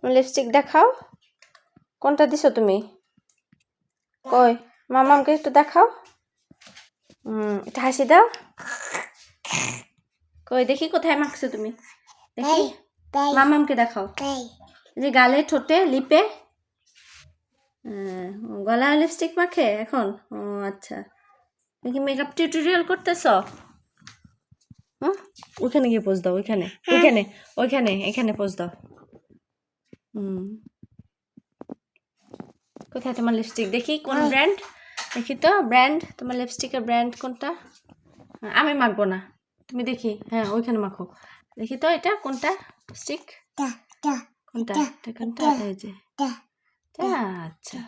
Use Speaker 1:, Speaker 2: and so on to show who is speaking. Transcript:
Speaker 1: Lipstick দেখাও, কোনটা দিছো তুমি? কই মামামকে একটু দেখাও। এটা হাসি দাও। কই দেখি কোথায় মাখছো তুমি, দেখি মামামকে দেখাও। যে গালে, ঠোঁটে, লিপে, গলা লিপস্টিক মাখে এখন? ও আচ্ছা, তুমি কি মেকআপ টিউটোরিয়াল করতেছো? ওইখানে গিয়ে পোজ দাও, ওইখানে ওইখানে ওইখানে এখানে পোজ দাও। কোথায় তোমার লিপস্টিক? দেখি কোন ব্র্যান্ড, দেখি তো ব্র্যান্ড, তোমার লিপস্টিকের ব্র্যান্ড কোনটা? আমি মাখবো না, তুমি দেখি, হ্যাঁ ওইখানে মাখো, দেখি তো এটা কোনটা লিপস্টিক, কোনটা এটা কোনটা? এই যে আচ্ছা।